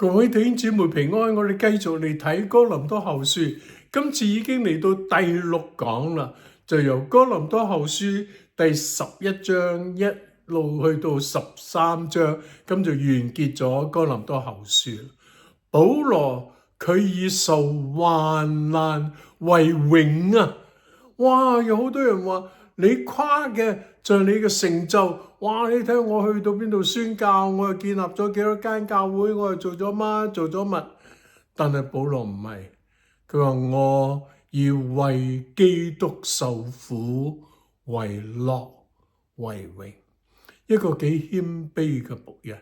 各位弟兄姊妹平安，我哋繼續嚟睇哥林多後書，今次已經嚟到第6講啦，就由哥林多後書第11章一路去到13章，咁就完結咗哥林多後書。保羅佢以受患難為榮啊！哇，有好多人話你誇嘅就係你嘅成就，哇！你睇我去到邊度宣教，我又建立咗幾多間教會，我又做咗乜做咗乜。但係保羅唔係，佢話我以為基督受苦為樂為榮，一個幾謙卑嘅僕人。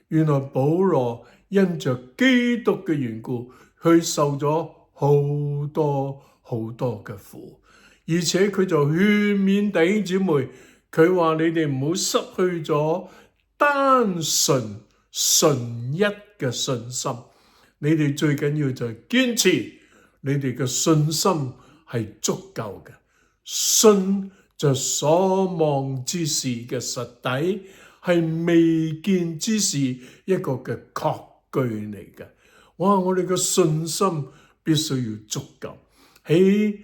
原來保羅因着基督嘅緣故，佢受咗好多好多嘅苦。而且佢就勸勉弟兄姊妹，佢話你哋唔好失去咗單純純一嘅信心，你哋最緊要就係堅持，你哋嘅信心係足夠嘅。信就所望之事嘅實底，係未見之事一個嘅確據嚟嘅。哇！我哋嘅信心必須要足夠。喺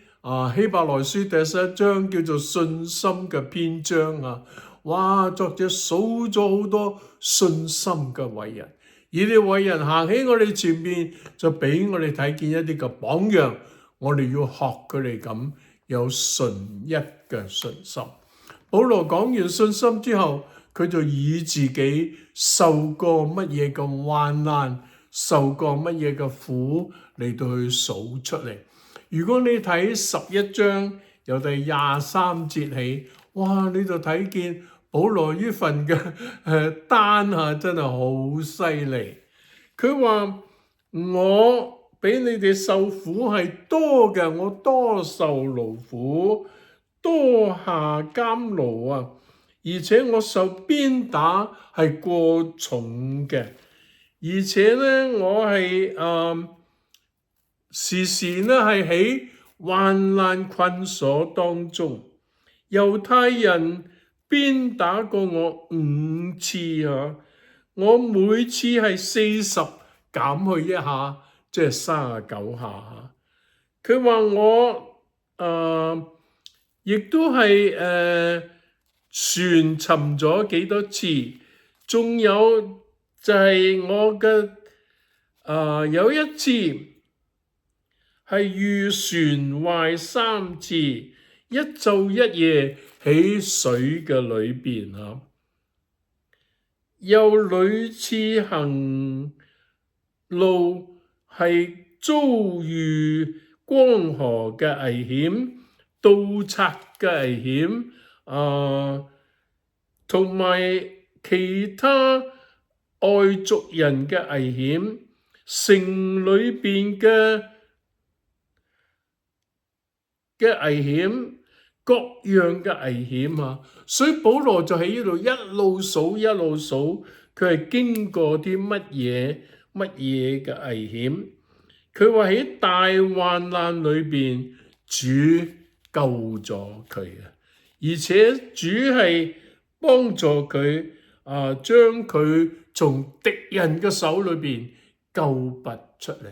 希伯來書第11章叫做信心嘅篇章啊！哇，作者數咗好多信心嘅偉人，而啲偉人行喺我哋前面，就俾我哋睇見一啲嘅榜樣，我哋要學佢哋咁有純一嘅信心。保羅講完信心之後，佢就以自己受過乜嘢嘅患難，受過乜嘢嘅苦嚟到去數出嚟。如果你睇11章由第23節起，哇！你就睇見保羅呢份嘅單真係好犀利。佢話我比你哋受苦係多嘅，我多受勞苦，多下監牢啊！而且我受鞭打係過重嘅，而且呢，我係時時呢係喺患難困鎖當中，猶太人鞭打過我5次啊！我每次係40減去一下，即係39下。佢話我亦都係船沉咗幾多次，仲有就係我嘅有一次。係遇船壞3次，一晝一夜喺水嘅裏邊啊，又屢次行路係遭遇江河嘅危險、盜賊嘅危險同埋其他外族人嘅危險，城裏邊嘅危險，各樣嘅危險啊！所以保羅就喺呢度一路數，佢係經過啲乜嘢嘅危險。佢話喺大患難裏邊，主救咗佢啊！而且主係幫助佢將佢從敵人嘅手裏邊救拔出嚟。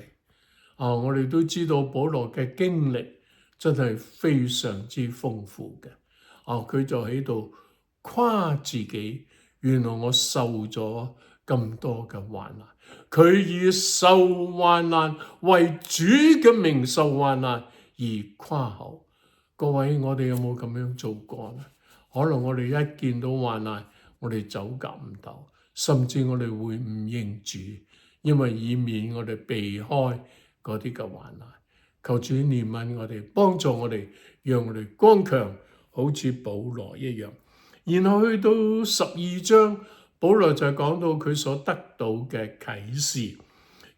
我哋都知道保羅嘅經歷真係非常之豐富嘅。佢就喺度誇自己，原來我受咗咁多嘅患難，佢以受患難為主嘅名受患難而誇口。各位，我哋有冇咁樣做過呢？可能我哋一見到患難，我哋走夾唔到，甚至我哋會唔認主，因為以免我哋避開嗰啲嘅患難。求主憐憫我哋，幫助我哋，讓我哋剛強，好似保羅一樣。然後去到12章，保羅就講到佢所得到嘅啟示。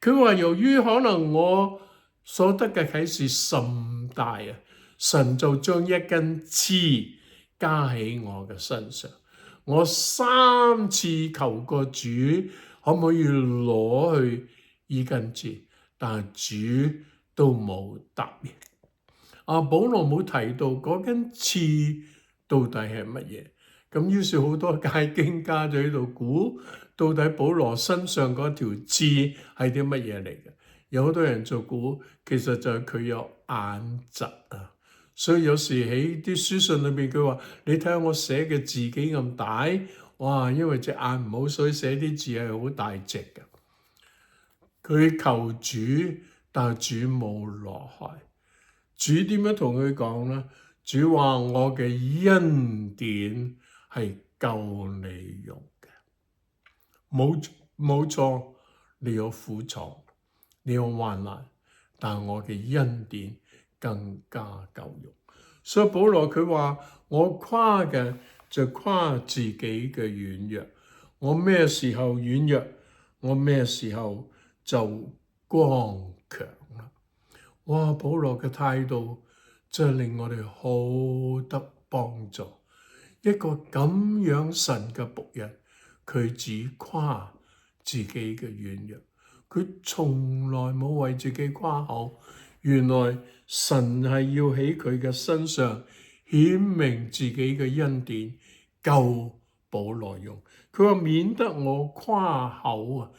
佢話由於可能我所得嘅啟示甚大啊，神就將一根刺加喺我嘅身上。我3次求過主，可唔可以攞去呢根刺，但係主都冇答應。保羅冇提到嗰根刺到底係乜嘢，咁於是好多解經家就喺度估，到底保羅身上嗰條刺係啲乜嘢嚟嘅？有好多人就估其實就係佢有眼疾啊。所以有時喺啲書信裏面佢話：你睇下我寫嘅字幾咁大，哇！因為隻眼唔好，所以寫啲字係好大隻嘅。佢求主，但係主冇落害。主點樣同佢講呢？主話：我嘅恩典係夠你用嘅。冇錯，你有苦楚，你有患難，但我嘅恩典更加夠用。所以保羅佢話：我誇嘅就誇自己嘅軟弱。我咩時候軟弱，我咩時候就剛強啦。哇！保羅嘅態度真係令我哋好得幫助。一個咁樣神嘅僕人，佢只誇自己嘅軟弱，佢從來冇為自己誇口。原來神係要喺佢嘅身上顯明自己嘅恩典，夠保羅用。佢話免得我誇口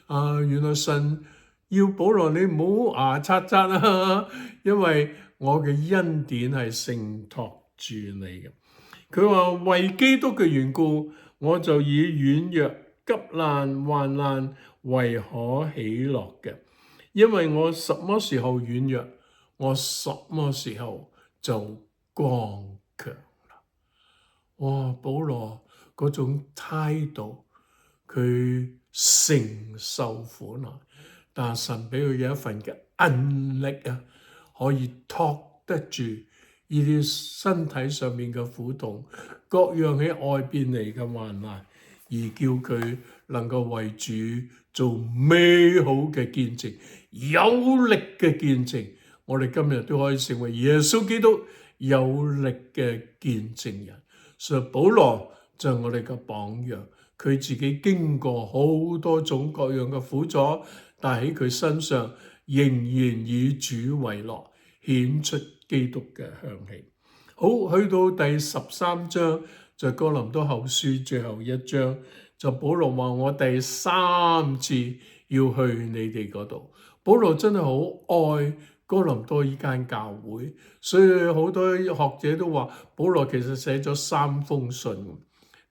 啊！原來神要保羅你唔好牙擦擦啊，因為我嘅恩典係承托住你嘅。佢話為基督嘅緣故，我就以軟弱、急難、患難為可喜樂嘅，因為我什麼時候軟弱，我什麼時候就剛強啦。哇！保羅嗰種態度，佢承受苦難，但神俾佢有一份嘅韌力啊，可以托得住呢啲身體上面嘅苦痛，各樣喺外邊嚟嘅患難，而叫佢能夠為主做美好嘅見證，有力嘅見證。我哋今日都可以成為耶穌基督有力嘅見證人。所以保羅就係我哋嘅榜樣，佢自己經過好多種各樣嘅苦楚，但喺佢身上仍然以主為樂，顯出基督嘅香氣。好，去到第13章就哥林多後書最後一章，就保羅話我第3次要去你哋嗰度。保羅真係好愛哥林多呢間教會，所以好多學者都話保羅其實寫咗3封信。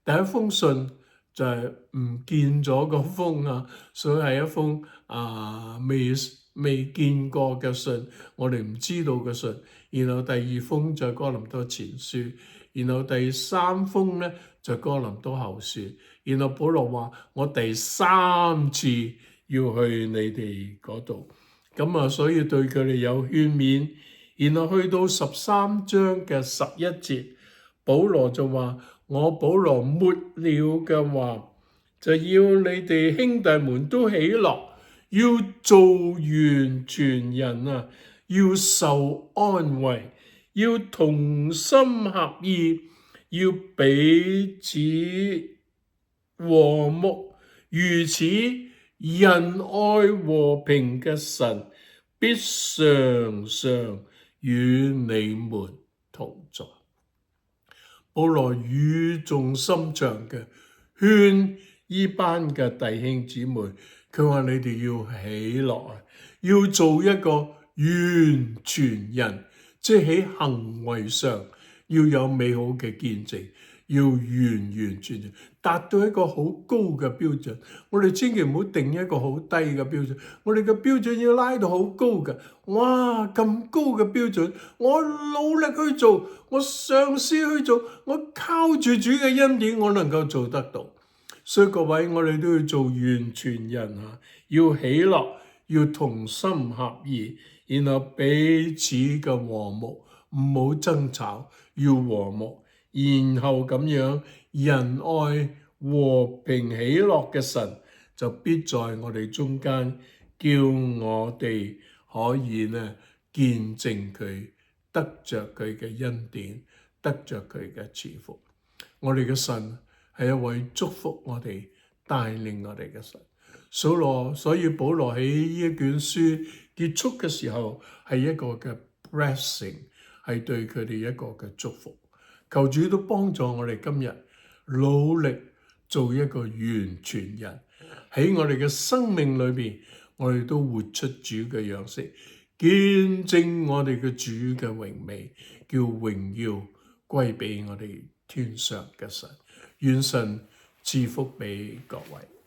第一封信就係唔見咗個封啊，所以係一封未見過嘅信，我哋唔知道嘅信。然後第2封就係哥林多前書，然後第3封咧就係哥林多後書。然後保羅話我第3次要去你哋嗰度。咁啊，所以對佢哋有勸勉。然後去到13章嘅11節，保羅就話：我保羅末了嘅話，就要你哋兄弟們都喜樂，要做完全人啊，要受安慰，要同心合意，要彼此和睦，如此。仁愛和平嘅神必常常與你們同在。保羅語重心長嘅勸呢班嘅弟兄姊妹，佢話你哋要喜樂啊，要做一個完全人，即係喺行為上要有美好嘅見證，要完全全達到一個好高嘅標準。我哋千祈唔好定一個好低嘅標準，我哋嘅標準要拉到好高嘅。哇！咁高嘅標準，我努力去做，我嘗試去做，我靠住主嘅恩典，我能夠做得到。所以各位，我哋都要做完全人啊，要喜樂，要同心合意，然後彼此嘅和睦，唔好爭吵，要和睦。然後咁樣仁愛和平喜樂嘅神就必在我哋中間，叫我哋可以呢見證佢，得着佢嘅恩典，得着佢嘅賜福。我哋嘅神係一位祝福我哋、帶領我哋嘅神。所以保羅喺呢一卷書結束嘅時候係一個嘅 blessing， 係對佢哋一個嘅祝福。求主都幫助我哋今日努力做一個完全人。喺我哋嘅生命裏邊，我哋都活出主嘅樣式，見證我哋嘅主嘅榮美，叫榮耀歸俾我哋天上嘅神。願神賜福俾各位。